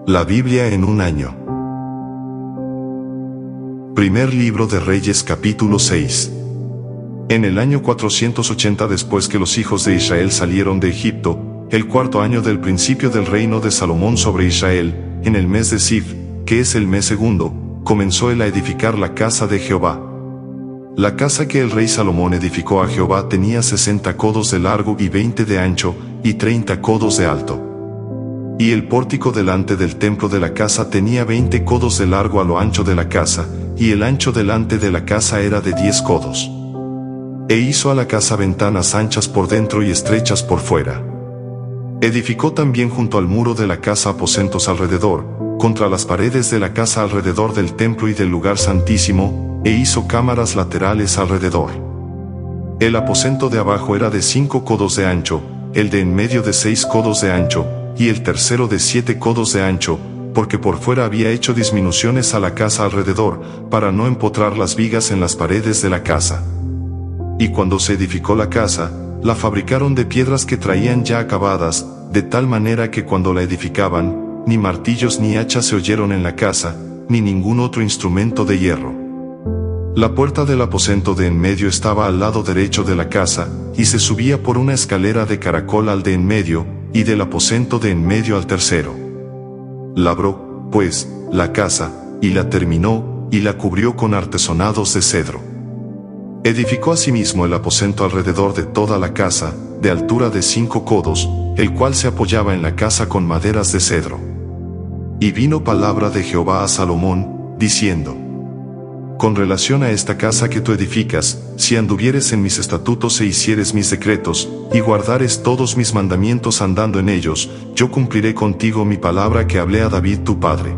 La Biblia en un año. Primer libro de Reyes, capítulo 6. En el año 480 después que los hijos de Israel salieron de Egipto, el cuarto año del principio del reino de Salomón sobre Israel, en el mes de Sif, que es el mes segundo, comenzó él a edificar la casa de Jehová. La casa que el rey Salomón edificó a Jehová tenía 60 codos de largo y 20 de ancho, y 30 codos de alto. Y el pórtico delante del templo de la casa tenía 20 codos de largo a lo ancho de la casa, y el ancho delante de la casa era de 10 codos. E hizo a la casa ventanas anchas por dentro y estrechas por fuera. Edificó también junto al muro de la casa aposentos alrededor, contra las paredes de la casa alrededor del templo y del lugar santísimo, e hizo cámaras laterales alrededor. El aposento de abajo era de 5 codos de ancho, el de en medio de 6 codos de ancho, y el tercero de 7 codos de ancho, porque por fuera había hecho disminuciones a la casa alrededor, para no empotrar las vigas en las paredes de la casa. Y cuando se edificó la casa, la fabricaron de piedras que traían ya acabadas, de tal manera que cuando la edificaban, ni martillos ni hachas se oyeron en la casa, ni ningún otro instrumento de hierro. La puerta del aposento de en medio estaba al lado derecho de la casa, y se subía por una escalera de caracol al de en medio, y del aposento de en medio al tercero. Labró, pues, la casa, y la terminó, y la cubrió con artesonados de cedro. Edificó asimismo el aposento alrededor de toda la casa, de altura de 5 codos, el cual se apoyaba en la casa con maderas de cedro. Y vino palabra de Jehová a Salomón, diciendo: con relación a esta casa que tú edificas, si anduvieres en mis estatutos e hicieres mis decretos, y guardares todos mis mandamientos andando en ellos, yo cumpliré contigo mi palabra que hablé a David tu padre.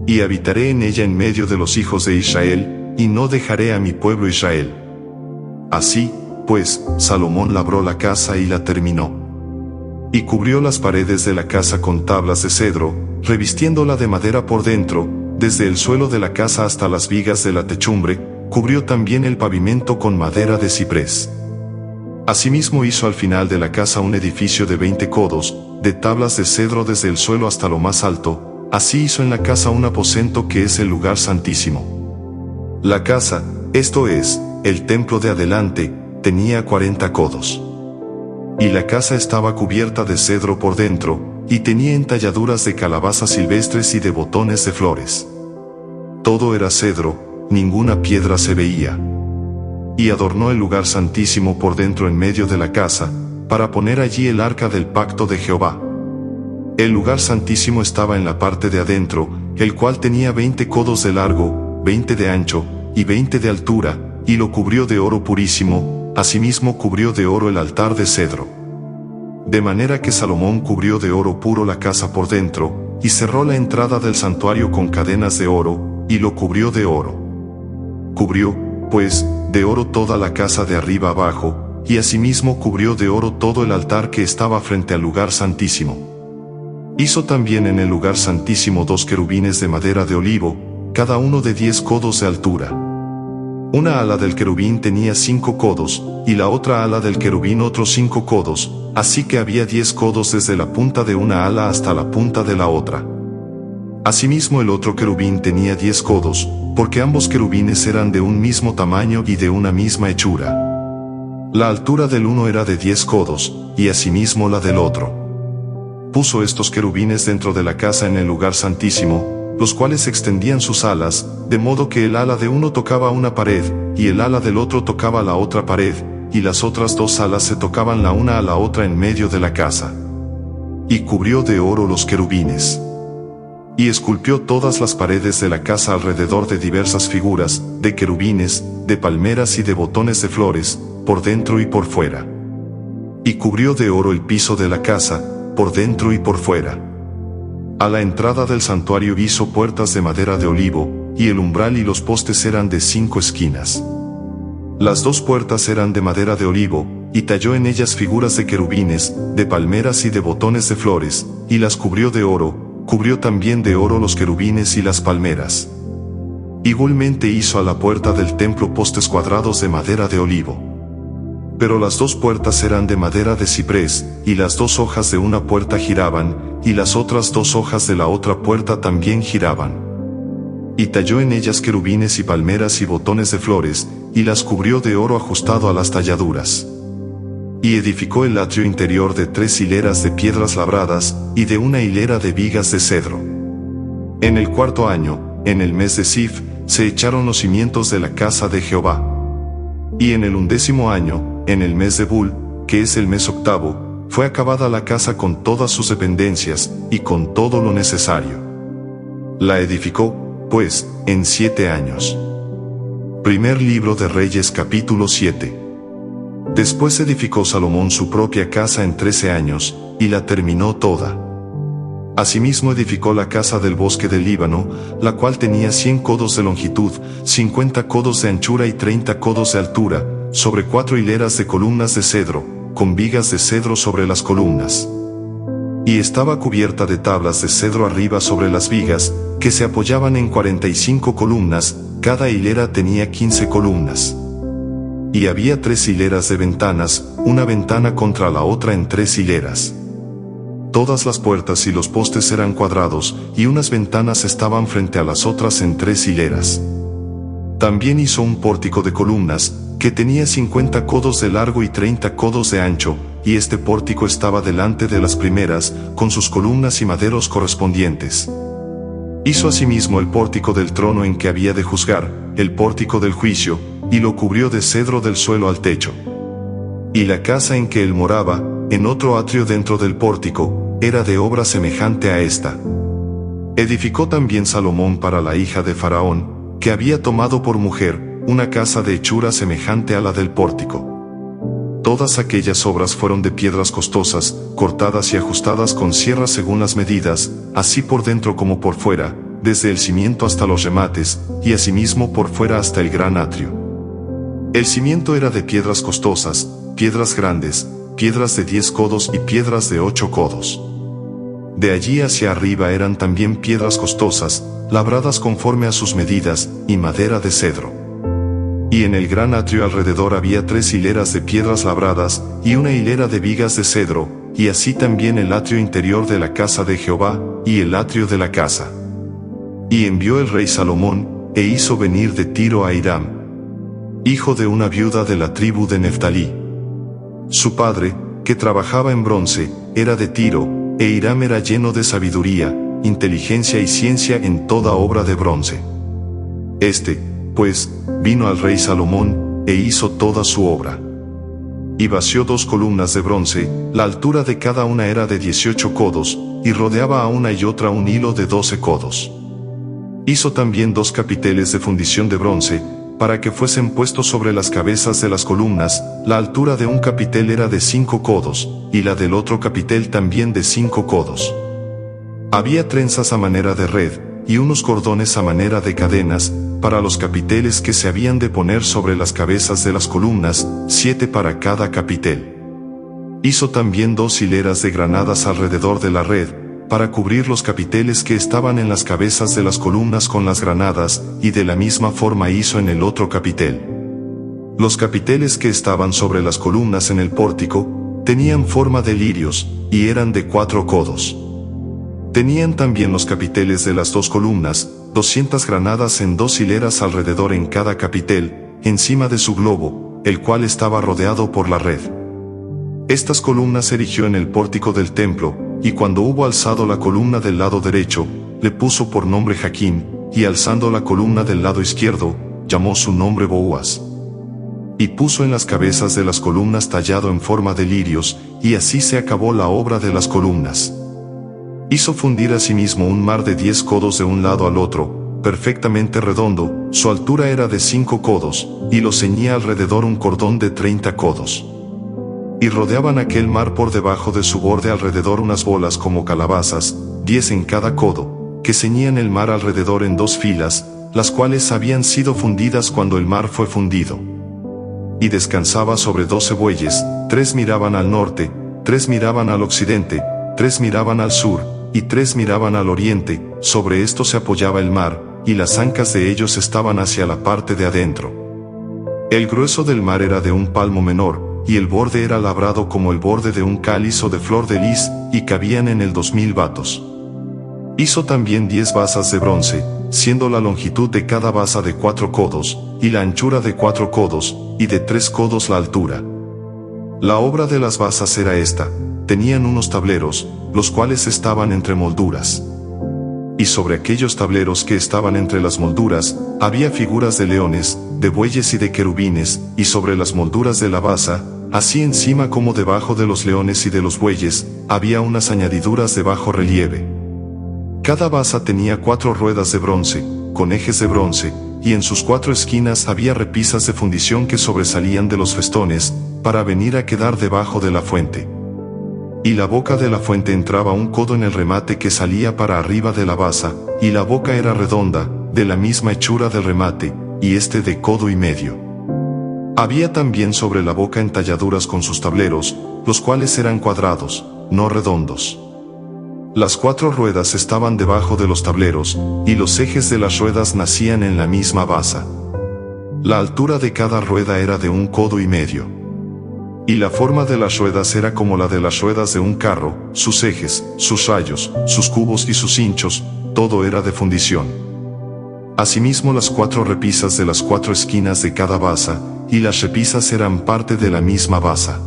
Y habitaré en ella en medio de los hijos de Israel, y no dejaré a mi pueblo Israel. Así, pues, Salomón labró la casa y la terminó. Y cubrió las paredes de la casa con tablas de cedro, revistiéndola de madera por dentro, desde el suelo de la casa hasta las vigas de la techumbre, cubrió también el pavimento con madera de ciprés. Asimismo hizo al final de la casa un edificio de 20 codos, de tablas de cedro desde el suelo hasta lo más alto, así hizo en la casa un aposento que es el lugar santísimo. La casa, esto es, el templo de adelante, tenía 40 codos. Y la casa estaba cubierta de cedro por dentro, y tenía entalladuras de calabazas silvestres y de botones de flores. Todo era cedro, ninguna piedra se veía. Y adornó el lugar santísimo por dentro en medio de la casa, para poner allí el arca del pacto de Jehová. El lugar santísimo estaba en la parte de adentro, el cual tenía 20 codos de largo, 20 de ancho, y 20 de altura, y lo cubrió de oro purísimo, asimismo cubrió de oro el altar de cedro. De manera que Salomón cubrió de oro puro la casa por dentro, y cerró la entrada del santuario con cadenas de oro, y lo cubrió de oro. Cubrió, pues, de oro toda la casa de arriba abajo, y asimismo cubrió de oro todo el altar que estaba frente al lugar santísimo. Hizo también en el lugar santísimo 2 querubines de madera de olivo, cada uno de 10 codos de altura. Una ala del querubín tenía 5 codos, y la otra ala del querubín otros 5 codos, así que había 10 codos desde la punta de una ala hasta la punta de la otra. Asimismo el otro querubín tenía 10 codos, porque ambos querubines eran de un mismo tamaño y de una misma hechura. La altura del uno era de 10 codos, y asimismo la del otro. Puso estos querubines dentro de la casa en el lugar santísimo, los cuales extendían sus alas, de modo que el ala de uno tocaba una pared, y el ala del otro tocaba la otra pared, y las otras 2 alas se tocaban la una a la otra en medio de la casa. Y cubrió de oro los querubines. Y esculpió todas las paredes de la casa alrededor de diversas figuras, de querubines, de palmeras y de botones de flores, por dentro y por fuera. Y cubrió de oro el piso de la casa, por dentro y por fuera. A la entrada del santuario hizo puertas de madera de olivo, y el umbral y los postes eran de 5 esquinas. Las 2 puertas eran de madera de olivo, y talló en ellas figuras de querubines, de palmeras y de botones de flores, y las cubrió de oro, cubrió también de oro los querubines y las palmeras. Igualmente hizo a la puerta del templo postes cuadrados de madera de olivo. Pero las 2 puertas eran de madera de ciprés, y las 2 hojas de una puerta giraban, y las otras 2 hojas de la otra puerta también giraban. Y talló en ellas querubines y palmeras y botones de flores, y las cubrió de oro ajustado a las talladuras. Y edificó el atrio interior de 3 hileras de piedras labradas, y de 1 hilera de vigas de cedro. En el 4º año, en el mes de Sif, se echaron los cimientos de la casa de Jehová. Y en el 11º año, en el mes de Bul, que es el mes 8º, fue acabada la casa con todas sus dependencias, y con todo lo necesario. La edificó, pues, en 7 años. Primer libro de Reyes capítulo 7. Después edificó Salomón su propia casa en 13 años, y la terminó toda. Asimismo edificó la casa del bosque del Líbano, la cual tenía 100 codos de longitud, 50 codos de anchura y 30 codos de altura, sobre 4 hileras de columnas de cedro, con vigas de cedro sobre las columnas. Y estaba cubierta de tablas de cedro arriba sobre las vigas, que se apoyaban en 45 columnas, cada hilera tenía 15 columnas. Y había 3 hileras de ventanas, una ventana contra la otra en 3 hileras. Todas las puertas y los postes eran cuadrados, y unas ventanas estaban frente a las otras en 3 hileras. También hizo un pórtico de columnas, que tenía 50 codos de largo y 30 codos de ancho, y este pórtico estaba delante de las primeras, con sus columnas y maderos correspondientes. Hizo asimismo el pórtico del trono en que había de juzgar, el pórtico del juicio, y lo cubrió de cedro del suelo al techo. Y la casa en que él moraba, en otro atrio dentro del pórtico, era de obra semejante a esta. Edificó también Salomón para la hija de Faraón, que había tomado por mujer, una casa de hechura semejante a la del pórtico. Todas aquellas obras fueron de piedras costosas, cortadas y ajustadas con sierras según las medidas, así por dentro como por fuera, desde el cimiento hasta los remates, y asimismo por fuera hasta el gran atrio. El cimiento era de piedras costosas, piedras grandes, piedras de 10 codos y piedras de 8 codos. De allí hacia arriba eran también piedras costosas, labradas conforme a sus medidas, y madera de cedro. Y en el gran atrio alrededor había 3 hileras de piedras labradas, y 1 hilera de vigas de cedro, y así también el atrio interior de la casa de Jehová, y el atrio de la casa. Y envió el rey Salomón, e hizo venir de Tiro a Hiram, hijo de una viuda de la tribu de Neftalí. Su padre, que trabajaba en bronce, era de Tiro, e Hiram era lleno de sabiduría, inteligencia y ciencia en toda obra de bronce. Pues, vino al rey Salomón, e hizo toda su obra. Y vació 2 columnas de bronce, la altura de cada una era de 18 codos, y rodeaba a una y otra un hilo de 12 codos. Hizo también 2 capiteles de fundición de bronce, para que fuesen puestos sobre las cabezas de las columnas. La altura de un capitel era de 5 codos, y la del otro capitel también de 5 codos. Había trenzas a manera de red, y unos cordones a manera de cadenas, para los capiteles que se habían de poner sobre las cabezas de las columnas, 7 para cada capitel. Hizo también 2 hileras de granadas alrededor de la red, para cubrir los capiteles que estaban en las cabezas de las columnas con las granadas, y de la misma forma hizo en el otro capitel. Los capiteles que estaban sobre las columnas en el pórtico, tenían forma de lirios, y eran de 4 codos. Tenían también los capiteles de las 2 columnas, 200 granadas en 2 hileras alrededor en cada capitel, encima de su globo, el cual estaba rodeado por la red. Estas columnas erigió en el pórtico del templo, y cuando hubo alzado la columna del lado derecho, le puso por nombre Jaquín, y alzando la columna del lado izquierdo, llamó su nombre Boaz. Y puso en las cabezas de las columnas tallado en forma de lirios, y así se acabó la obra de las columnas. Hizo fundir asimismo un mar de 10 codos de un lado al otro, perfectamente redondo, su altura era de 5 codos, y lo ceñía alrededor un cordón de 30 codos. Y rodeaban aquel mar por debajo de su borde alrededor unas bolas como calabazas, 10 en cada codo, que ceñían el mar alrededor en 2 filas, las cuales habían sido fundidas cuando el mar fue fundido. Y descansaba sobre 12 bueyes, 3 miraban al norte, 3 miraban al occidente, 3 miraban al sur, y 3 miraban al oriente. Sobre esto se apoyaba el mar, y las ancas de ellos estaban hacia la parte de adentro. El grueso del mar era de un palmo menor, y el borde era labrado como el borde de un cáliz o de flor de lis, y cabían en él 2000 batos. Hizo también 10 basas de bronce, siendo la longitud de cada basa de 4 codos, y la anchura de 4 codos, y de 3 codos la altura. La obra de las basas era esta: tenían unos tableros, los cuales estaban entre molduras. Y sobre aquellos tableros que estaban entre las molduras, había figuras de leones, de bueyes y de querubines, y sobre las molduras de la basa, así encima como debajo de los leones y de los bueyes, había unas añadiduras de bajo relieve. Cada basa tenía 4 ruedas de bronce, con ejes de bronce, y en sus 4 esquinas había repisas de fundición que sobresalían de los festones, para venir a quedar debajo de la fuente. Y la boca de la fuente entraba un codo en el remate que salía para arriba de la basa, y la boca era redonda, de la misma hechura del remate, y este de codo y medio. Había también sobre la boca entalladuras con sus tableros, los cuales eran cuadrados, no redondos. Las 4 ruedas estaban debajo de los tableros, y los ejes de las ruedas nacían en la misma basa. La altura de cada rueda era de un codo y medio. Y la forma de las ruedas era como la de las ruedas de un carro, sus ejes, sus rayos, sus cubos y sus hinchos, todo era de fundición. Asimismo las 4 repisas de las 4 esquinas de cada basa, y las repisas eran parte de la misma basa.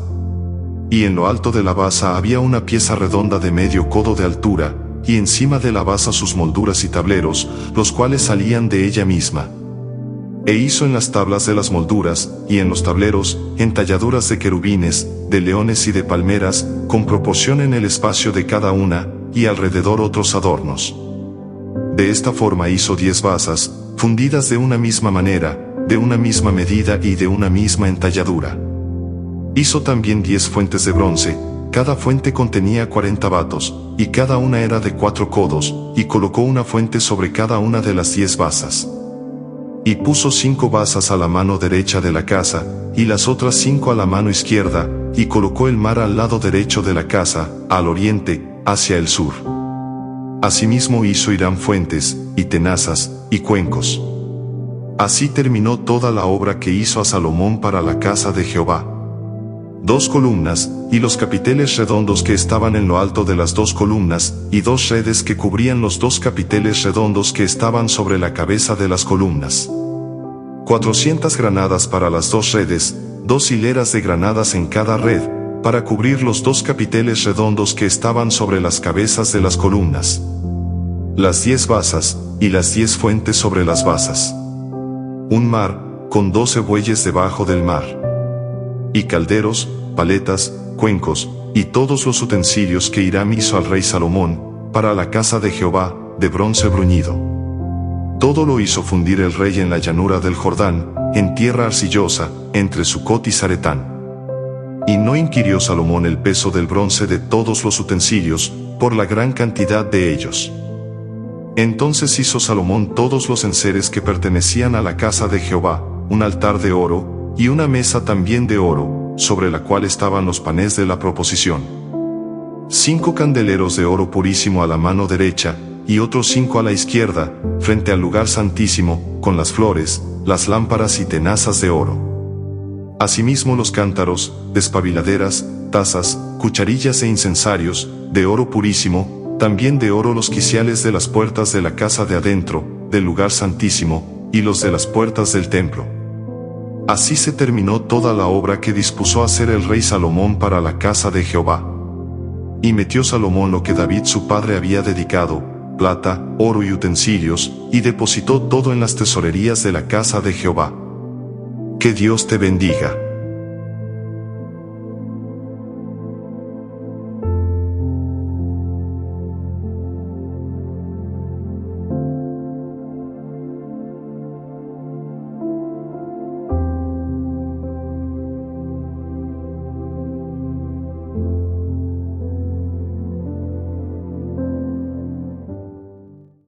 Y en lo alto de la basa había una pieza redonda de medio codo de altura, y encima de la basa sus molduras y tableros, los cuales salían de ella misma. E hizo en las tablas de las molduras, y en los tableros, entalladuras de querubines, de leones y de palmeras, con proporción en el espacio de cada una, y alrededor otros adornos. De esta forma hizo 10 basas, fundidas de una misma manera, de una misma medida y de una misma entalladura. Hizo también 10 fuentes de bronce, cada fuente contenía 40 batos, y cada una era de 4 codos, y colocó una fuente sobre cada una de las 10 basas. Y puso 5 basas a la mano derecha de la casa, y las otras 5 a la mano izquierda, y colocó el mar al lado derecho de la casa, al oriente, hacia el sur. Asimismo hizo Hiram fuentes, y tenazas, y cuencos. Así terminó toda la obra que hizo a Salomón para la casa de Jehová. 2 columnas, y los capiteles redondos que estaban en lo alto de las 2 columnas, y 2 redes que cubrían los 2 capiteles redondos que estaban sobre la cabeza de las columnas. 400 granadas para las 2 redes, 2 hileras de granadas en cada red, para cubrir los 2 capiteles redondos que estaban sobre las cabezas de las columnas. Las 10 basas, y las 10 fuentes sobre las basas. Un mar, con 12 bueyes debajo del mar. Y calderos, paletas, cuencos, y todos los utensilios que Hiram hizo al rey Salomón, para la casa de Jehová, de bronce bruñido. Todo lo hizo fundir el rey en la llanura del Jordán, en tierra arcillosa, entre Sucot y Zaretán. Y no inquirió Salomón el peso del bronce de todos los utensilios, por la gran cantidad de ellos. Entonces hizo Salomón todos los enseres que pertenecían a la casa de Jehová, un altar de oro, y una mesa también de oro, sobre la cual estaban los panes de la proposición. 5 candeleros de oro purísimo a la mano derecha, y otros 5 a la izquierda, frente al lugar santísimo, con las flores, las lámparas y tenazas de oro. Asimismo los cántaros, despabiladeras, tazas, cucharillas e incensarios, de oro purísimo, también de oro los quiciales de las puertas de la casa de adentro, del lugar santísimo, y los de las puertas del templo. Así se terminó toda la obra que dispuso hacer el rey Salomón para la casa de Jehová. Y metió Salomón lo que David su padre había dedicado, plata, oro y utensilios, y depositó todo en las tesorerías de la casa de Jehová. Que Dios te bendiga.